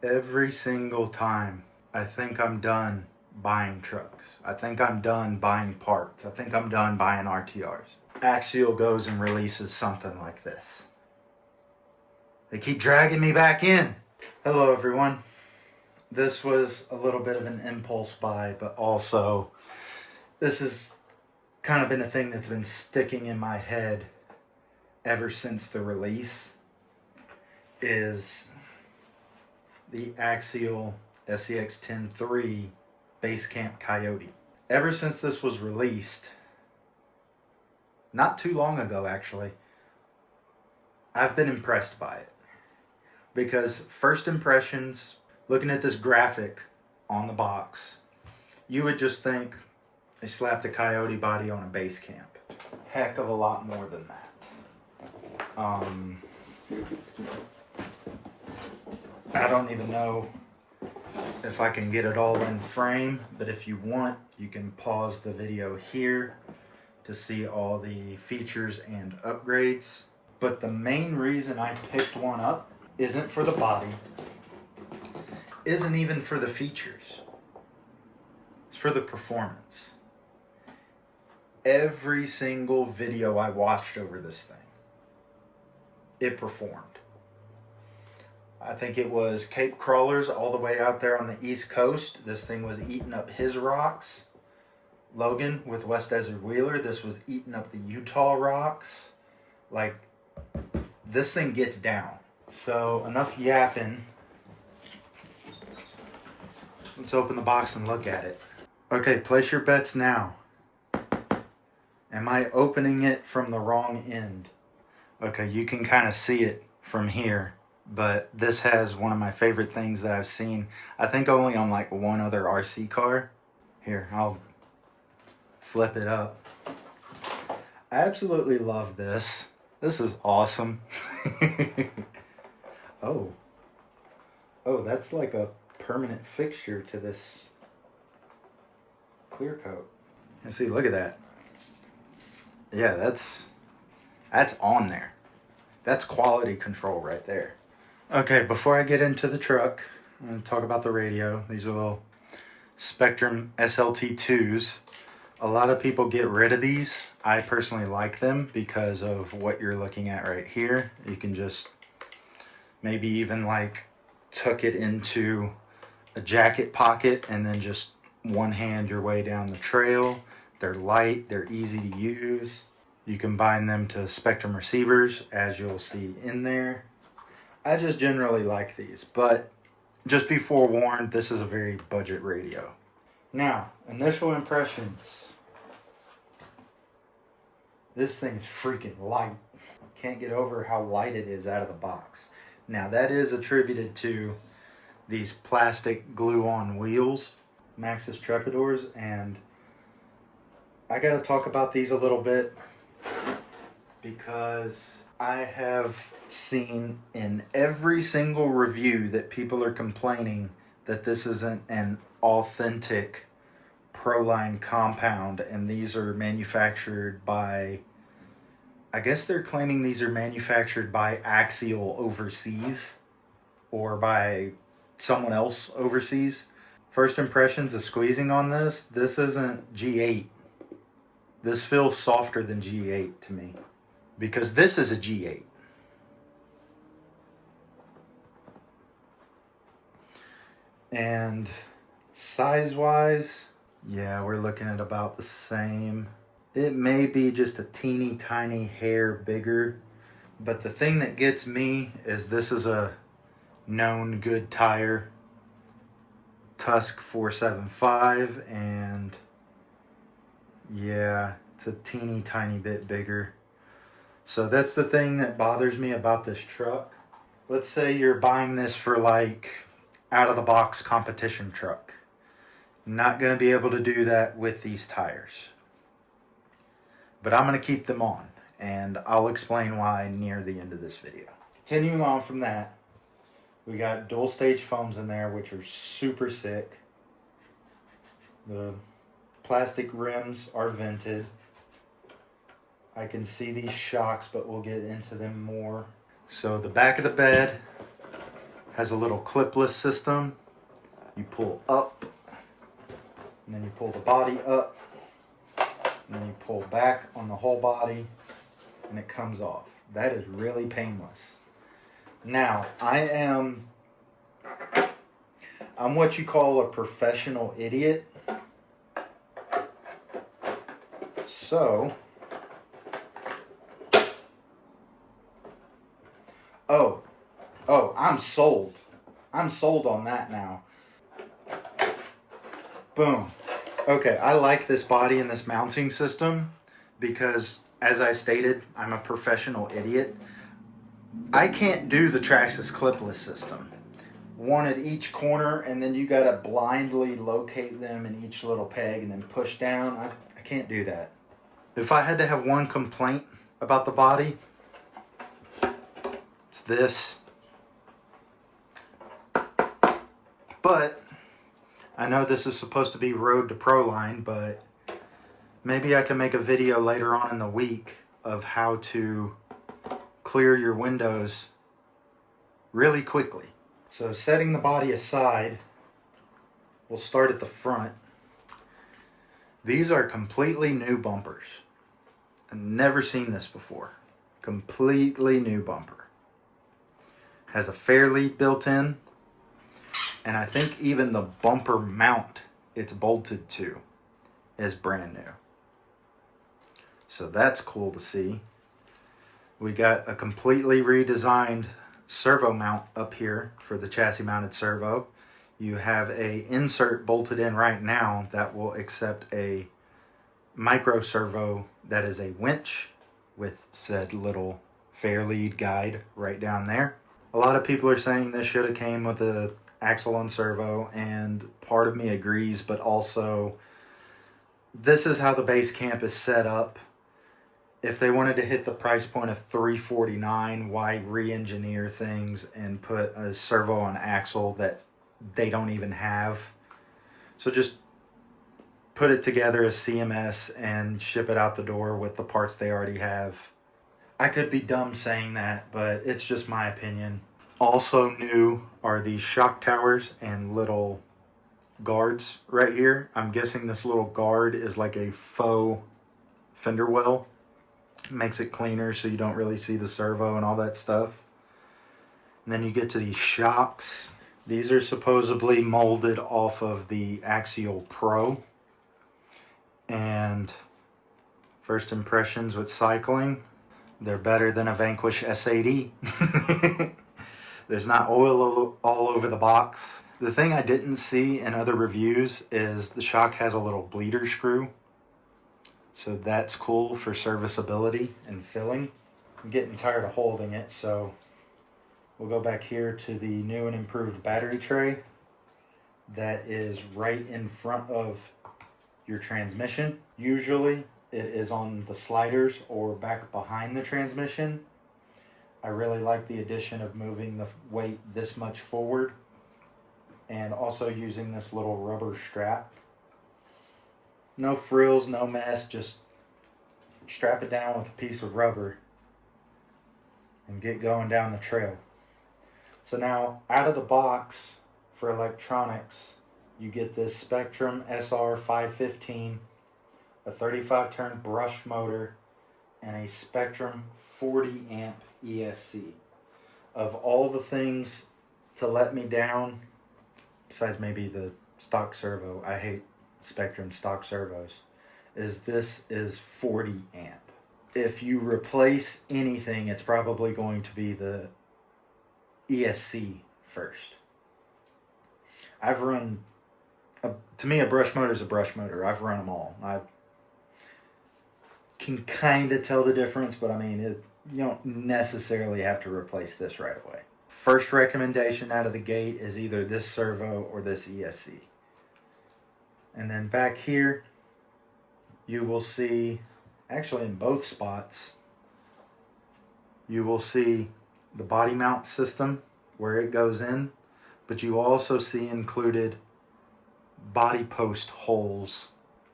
Every single time I think I'm done buying trucks, I think I'm done buying parts, I think I'm done buying RTRs, Axial goes and releases something like this. They keep dragging me back in. Hello everyone. This was a little bit of an impulse buy, but also this has kind of been a thing that's been sticking in my head ever since the release, is the Axial SCX-10 Basecamp Coyote. Ever since this was released, not too long ago actually, I've been impressed by it. Because first impressions, looking at this graphic on the box, you would just think they slapped a Coyote body on a Basecamp. Heck of a lot more than that. I don't even know if I can get it all in frame, but if you want, you can pause the video here to see all the features and upgrades. But the main reason I picked one up isn't for the body, isn't even for the features. It's for the performance. Every single video I watched over this thing, it performed. I think it was Cape Crawlers all the way out there on the East Coast. This thing was eating up his rocks. Logan with West Desert Wheeler, this was eating up the Utah rocks. Like, this thing gets down. So enough yapping. Let's open the box and look at it. Okay, place your bets now. Am I opening it from the wrong end? Okay, you can kind of see it from here, but this has one of my favorite things that I've seen, I think only on like one other RC car. Here, I'll flip it up. I absolutely love this. This is awesome. Oh, that's like a permanent fixture to this clear coat. And see, look at that. Yeah, that's on there. That's quality control right there. Okay, before I get into the truck, I'm going to talk about the radio. These are little Spectrum SLT2s. A lot of people get rid of these. I personally like them because of what you're looking at right here. You can just maybe even like tuck it into a jacket pocket and then just one hand your way down the trail. They're light, they're easy to use. You combine them to Spectrum receivers, as you'll see in there. I just generally like these, but just be forewarned, this is a very budget radio. Now, initial impressions. This thing is freaking light. Can't get over how light it is out of the box. Now, that is attributed to these plastic glue-on wheels, Maxxis Trepidors, and I gotta talk about these a little bit because I have seen in every single review that people are complaining that this isn't an authentic Proline compound, and these are manufactured by, I guess they're claiming these are manufactured by Axial overseas or by someone else overseas. First impressions of squeezing on this isn't G8. This feels softer than G8 to me, because this is a G8. And size-wise, yeah, we're looking at about the same. It may be just a teeny tiny hair bigger, but the thing that gets me is this is a known good tire, Tusk 475, and yeah, it's a teeny tiny bit bigger. So that's the thing that bothers me about this truck. Let's say you're buying this for like out of the box competition truck. Not going to be able to do that with these tires. But I'm going to keep them on, and I'll explain why near the end of this video. Continuing on from that, we got dual stage foams in there, which are super sick. The plastic rims are vented. I can see these shocks, but we'll get into them more. So the back of the bed Has a little clipless system. You pull up, and then you pull the body up, and then you pull back on the whole body, and it comes off. That is really painless. Now, I'm what you call a professional idiot. So, I'm sold. I'm sold on that now. Boom. Okay, I like this body and this mounting system because, as I stated, I'm a professional idiot. I can't do the Traxxas clipless system. One at each corner, and then you gotta blindly locate them in each little peg and then push down. I can't do that. If I had to have one complaint about the body, it's this. But I know this is supposed to be Road to Proline, but maybe I can make a video later on in the week of how to clear your windows really quickly. So setting the body aside, we'll start at the front. These are completely new bumpers. I've never seen this before. Completely new bumper. Has a fair lead built in. And I think even the bumper mount it's bolted to is brand new. So that's cool to see. We got a completely redesigned servo mount up here for the chassis mounted servo. You have a insert bolted in right now that will accept a micro servo that is a winch with said little fair lead guide right down there. A lot of people are saying this should have came with a axle on servo, and part of me agrees, but also this is how the base camp is set up. If they wanted to hit the price point of $349, why re-engineer things and put a servo on axle that they don't even have? So just put it together as CMS and ship it out the door with the parts they already have. I could be dumb saying that, but it's just my opinion. Also new are these shock towers and little guards right here. I'm guessing this little guard is like a faux fender well. Makes it cleaner so you don't really see the servo and all that stuff. And then you get to these shocks. These are supposedly molded off of the Axial Pro. And first impressions with cycling, they're better than a Vanquish S80. There's not oil all over the box. The thing I didn't see in other reviews is the shock has a little bleeder screw. So that's cool for serviceability and filling. I'm getting tired of holding it, so we'll go back here to the new and improved battery tray that is right in front of your transmission. Usually it is on the sliders or back behind the transmission. I really like the addition of moving the weight this much forward and also using this little rubber strap. No frills, no mess, just strap it down with a piece of rubber and get going down the trail. So now, out of the box for electronics, you get this Spectrum SR515, a 35 turn brush motor, and a Spectrum 40 amp ESC. Of all the things to let me down, besides maybe the stock servo, I hate Spectrum stock servos, this is 40 amp. If you replace anything, it's probably going to be the ESC first. I've run, to me a brush motor is a brush motor. I've run them all. I can kind of tell the difference, but I mean, you don't necessarily have to replace this right away. First recommendation out of the gate is either this servo or this ESC. And then back here, you will see, actually in both spots, you will see the body mount system where it goes in, but you also see included body post holes.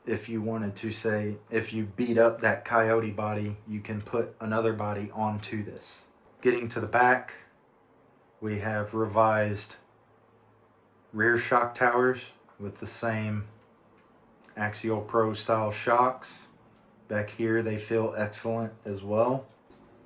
If you wanted to say, if you beat up that Coyote body, you can put another body onto this. Getting to the back, We have revised rear shock towers with the same Axial Pro style shocks. Back here they feel excellent as well.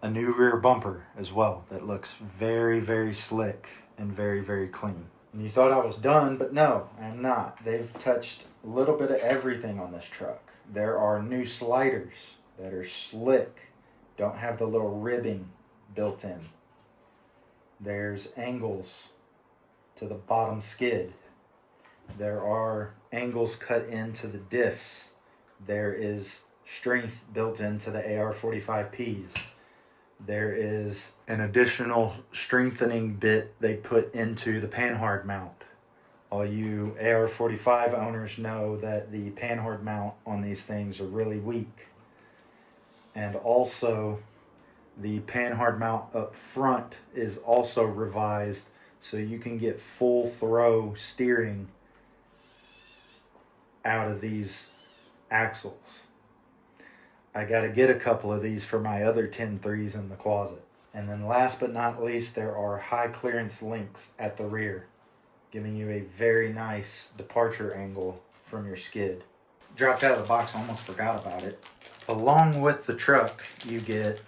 A new rear bumper as well that looks very, very slick and very, very clean. And you thought I was done, but no, I'm not. They've touched a little bit of everything on this truck. There are new sliders that are slick, don't have the little ribbing built in. There's angles to the bottom skid. There are angles cut into the diffs. There is strength built into the AR45Ps. There is an additional strengthening bit they put into the panhard mount. All you AR45 owners know that the panhard mount on these things are really weak. And also the panhard mount up front is also revised so you can get full throw steering out of these axles. I got to get a couple of these for my other 10-3s in the closet. And then last but not least, there are high clearance links at the rear, giving you a very nice departure angle from your skid. Dropped out of the box, almost forgot about it. Along with the truck, you get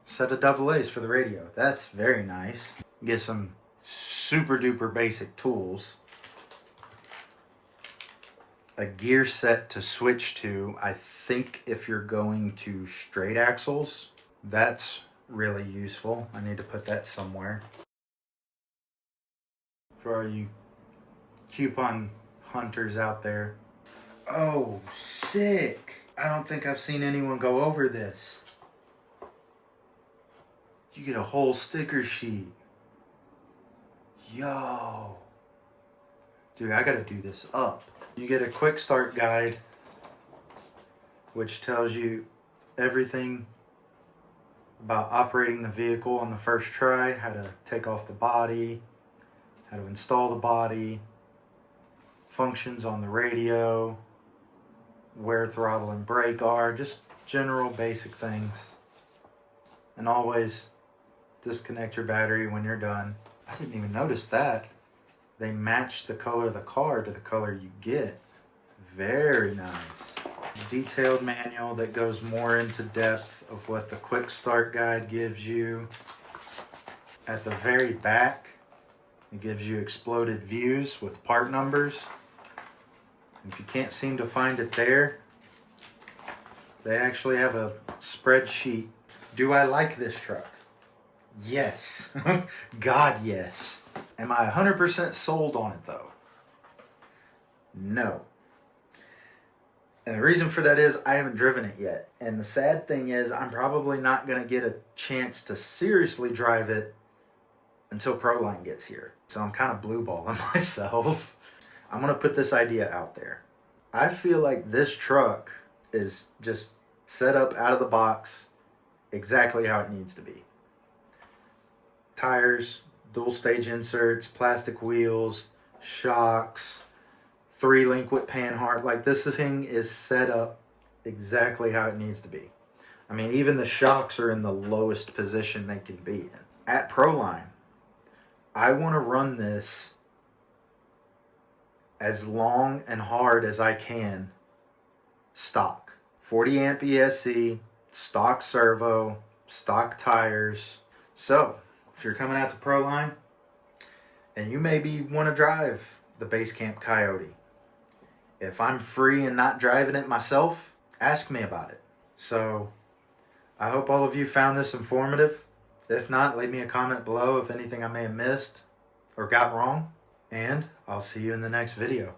a set of AA's for the radio. That's very nice. You get some super duper basic tools. A gear set to switch to. I think if you're going to straight axles, that's really useful. I need to put that somewhere. For all you coupon hunters out there. Oh, sick. I don't think I've seen anyone go over this. You get a whole sticker sheet. Yo. Dude, I gotta do this up. You get a quick start guide, which tells you everything about operating the vehicle on the first try, how to take off the body, how to install the body, functions on the radio, where throttle and brake are, just general basic things. And always disconnect your battery when you're done. I didn't even notice that. They match the color of the car to the color you get. Very nice. Detailed manual that goes more into depth of what the quick start guide gives you. At the very back, it gives you exploded views with part numbers. If you can't seem to find it there, they actually have a spreadsheet. Do I like this truck? Yes. God, yes. Am I 100% sold on it though? No. And the reason for that is I haven't driven it yet. And the sad thing is I'm probably not going to get a chance to seriously drive it until Proline gets here. So I'm kind of blue balling myself. I'm going to put this idea out there. I feel like this truck is just set up out of the box exactly how it needs to be. Tires, dual stage inserts, plastic wheels, shocks, 3-link with panhard. Like, this thing is set up exactly how it needs to be. I mean, even the shocks are in the lowest position they can be in. At Proline, I want to run this as long and hard as I can stock. 40 amp ESC, stock servo, stock tires. So if you're coming out to Proline and you maybe want to drive the Basecamp Coyote, if I'm free and not driving it myself, ask me about it. So I hope all of you found this informative. If not, leave me a comment below if anything I may have missed or got wrong. And I'll see you in the next video.